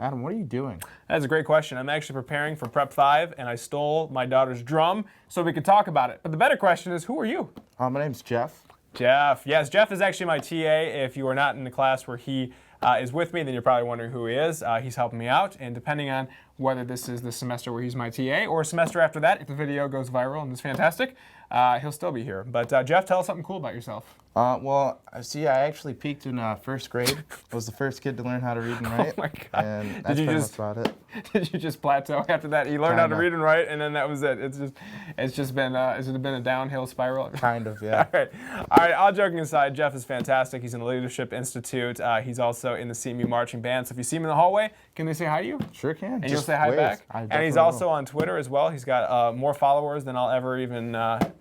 Adam, what are you doing? That's a great question. I'm actually preparing for Prep 5, and I stole my daughter's drum so we could talk about it. But the better question is, who are you? My name's Jeff. Jeff. Yes, Jeff is actually my TA. If you are not in the class where he is with me, then you're probably wondering who he is. He's helping me out, and depending on whether this is the semester where he's my TA or a semester after that, if the video goes viral and is fantastic, he'll still be here. But Jeff, tell us something cool about yourself. Well, I actually peaked in first grade. I was the first kid to learn how to read and write. Oh my God. And that's pretty much about it. Did you just plateau after that? You learned how to read and write, and then that was it. It's just been has it been a downhill spiral? Kind of, yeah. All right. All joking aside, Jeff is fantastic. He's in the Leadership Institute. He's also in the CMU marching band. So if you see him in the hallway, can they say hi to you? Sure can. And Just you'll say hi wave. back. I And he's definitely also will. on Twitter as well. He's got more followers than I'll ever even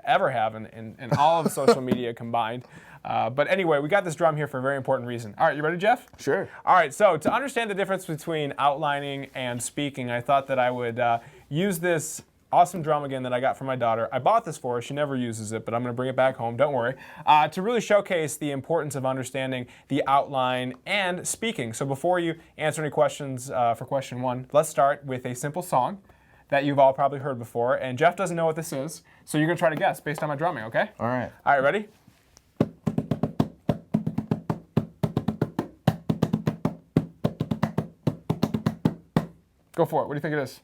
ever have in all of social media combined. But anyway, we got this drum here for a very important reason. All right, you ready, Jeff? Sure. All right, so to understand the difference between outlining and speaking, I thought that I would use this awesome drum again that I got from my daughter. I bought this for her. She never uses it, but I'm going to bring it back home. Don't worry. To really showcase the importance of understanding the outline and speaking. So before you answer any questions for question one, let's start with a simple song that you've all probably heard before. And Jeff doesn't know what this is, so you're going to try to guess based on my drumming, okay? All right. All right, ready? Go for it. What do you think it is?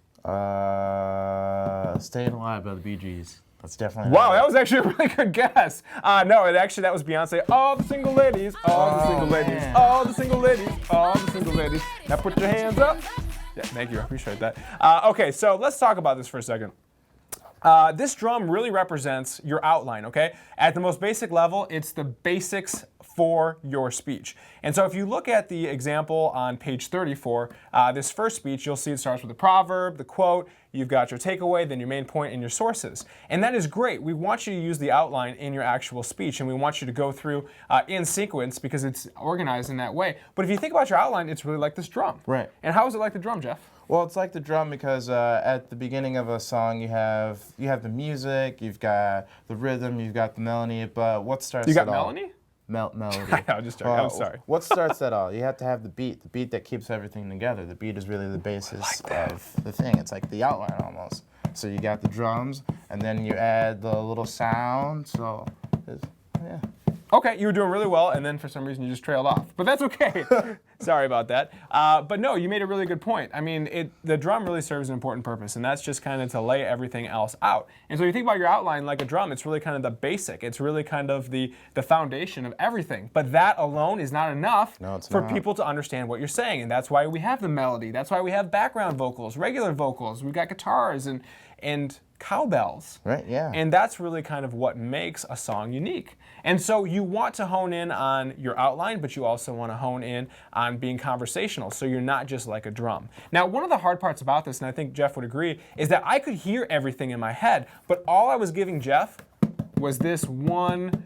Staying Alive by the Bee Gees. That's definitely. Wow, that was actually a really good guess. No, that was Beyonce. All the single ladies, all the single ladies, man. all the single ladies, all the single ladies. Now put your hands up. Yeah, thank you. I appreciate that. Okay, so let's talk about this for a second. This drum really represents your outline, okay? At the most basic level, it's the basics for your speech. And so if you look at the example on page 34, this first speech, you'll see it starts with a proverb, the quote, you've got your takeaway, then your main point, and your sources. And that is great. We want you to use the outline in your actual speech, and we want you to go through in sequence because it's organized in that way. But if you think about your outline, it's really like this drum. Right. And how is it like the drum, Jeff? Well, it's like the drum because at the beginning of a song you have the music, you've got the rhythm, you've got the melody, but what starts You got it all? melody? Melody. I'm just joking. I'm sorry. What starts that all? You have to have the beat that keeps everything together. The beat is really the basis of the thing. It's like the outline almost. So you got the drums, and then you add the little sound. So, yeah. Okay, you were doing really well, and then for some reason you just trailed off. But that's okay. Sorry about that. But no, you made a really good point. I mean, the drum really serves an important purpose, and that's just kind of to lay everything else out. And so you think about your outline like a drum, it's really kind of the basic. It's really kind of the foundation of everything. But that alone is not enough for people to understand what you're saying, and that's why we have the melody. That's why we have background vocals, regular vocals. We've got guitars and cowbells. Right, yeah. And that's really kind of what makes a song unique. And so you want to hone in on your outline, but you also want to hone in on being conversational, so you're not just like a drum. Now, one of the hard parts about this, and I think Jeff would agree, is that I could hear everything in my head, but all I was giving Jeff was this one,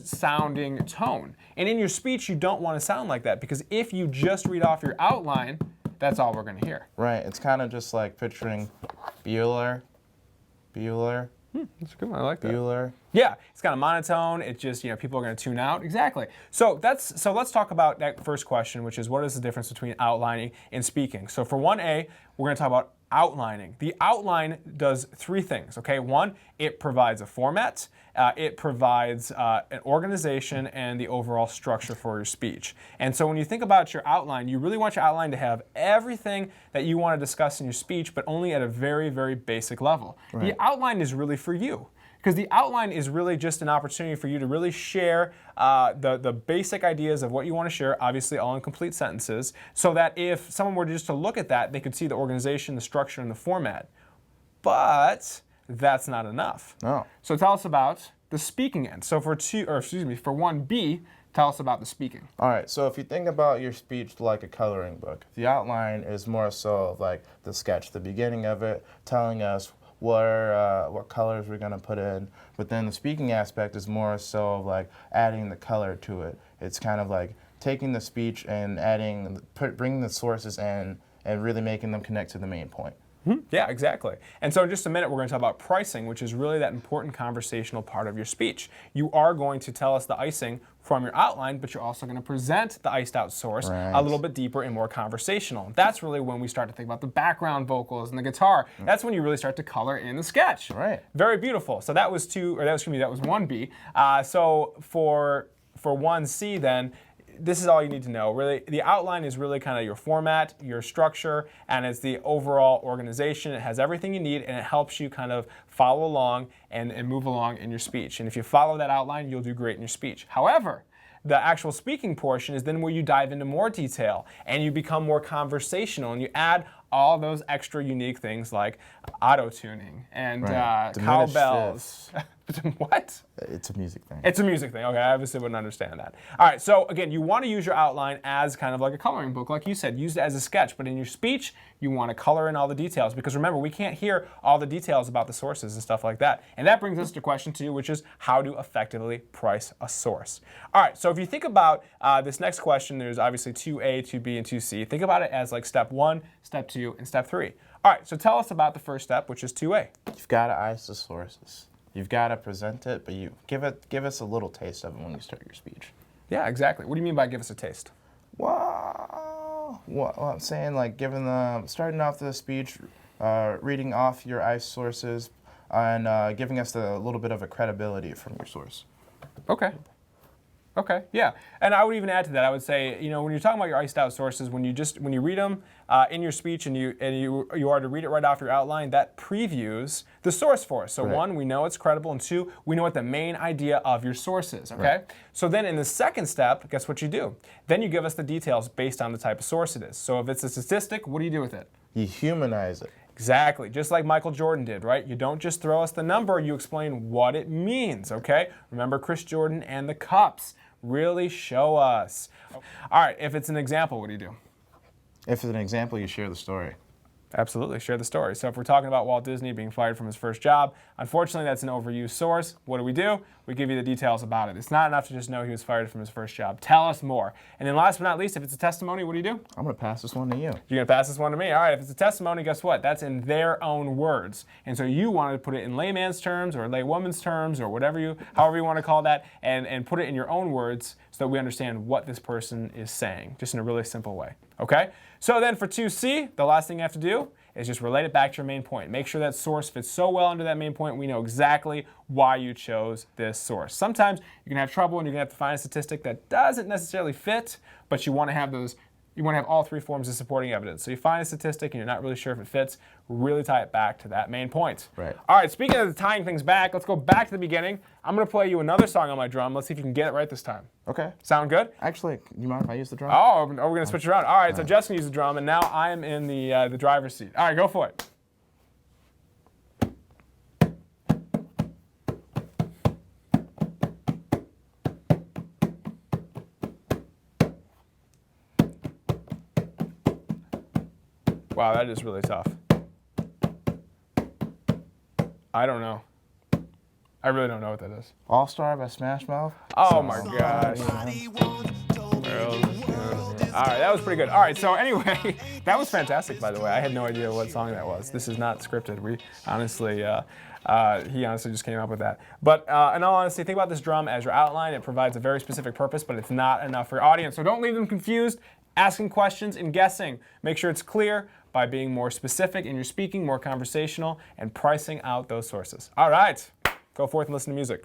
sounding tone. And in your speech, you don't want to sound like that, because if you just read off your outline, that's all we're going to hear. Right. It's kind of just like picturing Bueller. That's a good one. I like that. Bueller. Yeah, it's kind of monotone. It's just, people are going to tune out. Exactly. So let's talk about that first question, which is what is the difference between outlining and speaking? So for 1A, we're going to talk about outlining. The outline does three things, okay? One, it provides a format, it provides an organization and the overall structure for your speech. And so when you think about your outline, you really want your outline to have everything that you want to discuss in your speech, but only at a very, very basic level. Right. The outline is really for you. Because the outline is really just an opportunity for you to really share the basic ideas of what you want to share, obviously all in complete sentences, so that if someone were just to look at that, they could see the organization, the structure, and the format. But that's not enough. No. So tell us about the speaking end. So for 1B, tell us about the speaking. All right, so if you think about your speech like a coloring book, the outline is more so of like the sketch, the beginning of it, telling us what colors we're going to put in, but then the speaking aspect is more so of like adding the color to it. It's kind of like taking the speech and bringing the sources in and really making them connect to the main point. Yeah, exactly. And so in just a minute, we're going to talk about pricing, which is really that important conversational part of your speech. You are going to tell us the icing from your outline, but you're also going to present the iced out source a little bit deeper and more conversational. That's really when we start to think about the background vocals and the guitar. That's when you really start to color in the sketch. Right. Very beautiful. So that was that was 1B. So for 1C then, this is all you need to know. Really, the outline is really kind of your format, your structure, and it's the overall organization. It has everything you need, and it helps you kind of follow along and move along in your speech. And if you follow that outline, you'll do great in your speech. However, the actual speaking portion is then where you dive into more detail and you become more conversational and you add all those extra unique things like auto-tuning and cowbells. What? It's a music thing. It's a music thing. Okay, I obviously wouldn't understand that. All right, so again, you want to use your outline as kind of like a coloring book, like you said. Use it as a sketch, but in your speech, you want to color in all the details because remember, we can't hear all the details about the sources and stuff like that. And that brings us to question 2, which is how to effectively price a source. All right, so if you think about this next question, there's obviously 2A, 2B, and 2C. Think about it as like step 1, step 2, and step 3. All right, so tell us about the first step, which is 2A. You've got to ice the sources. You've got to present it, but you give us a little taste of it when you start your speech. Yeah, exactly. What do you mean by give us a taste? Well, I'm saying like starting off the speech, reading off your ice sources, and giving us a little bit of a credibility from your source. Okay. Okay, yeah, and I would even add to that. I would say, you know, when you're talking about your iced out sources, when you read them in your speech and you are to read it right off your outline, that previews the source for us. So right. 1, we know it's credible, and 2, we know what the main idea of your source is. Okay, right. So then in the second step, guess what you do? Then you give us the details based on the type of source it is. So if it's a statistic, what do you do with it? You humanize it. Exactly, just like Michael Jordan did, right? You don't just throw us the number, you explain what it means, okay? Remember Chris Jordan and the cups. Really show us. All right, if it's an example, what do you do? If it's an example, you share the story. Absolutely, share the story. So if we're talking about Walt Disney being fired from his first job, unfortunately that's an overused source. What do? We give you the details about it. It's not enough to just know he was fired from his first job. Tell us more. And then last but not least, if it's a testimony, what do? I'm going to pass this one to you. You're going to pass this one to me. All right, if it's a testimony, guess what? That's in their own words. And so you want to put it in layman's terms or laywoman's terms or however you want to call that, and put it in your own words so that we understand what this person is saying, just in a really simple way. Okay? So then for 2C, the last thing you have to do is just relate it back to your main point. Make sure that source fits so well under that main point, we know exactly why you chose this source. Sometimes you can have trouble and you're gonna have to find a statistic that doesn't necessarily fit, but you wanna have all 3 forms of supporting evidence. So you find a statistic and you're not really sure if it fits, really tie it back to that main point. Right. All right, speaking of tying things back, let's go back to the beginning. I'm gonna play you another song on my drum. Let's see if you can get it right this time. Okay. Sound good? Actually, you mind if I use the drum? Oh, we're gonna switch around. All right, so Jeff's gonna use the drum, and now I am in the driver's seat. All right, go for it. Wow, that is really tough. I don't know. I really don't know what that is. All Star by Smash Mouth. Oh my gosh. All right, that was pretty good. All right, so anyway, that was fantastic, by the way. I had no idea what song that was. This is not scripted. We honestly, he honestly just came up with that. But in all honesty, think about this drum as your outline. It provides a very specific purpose, but it's not enough for your audience. So don't leave them confused, asking questions and guessing. Make sure it's clear by being more specific in your speaking, more conversational, and pricing out those sources. All right, go forth and listen to music.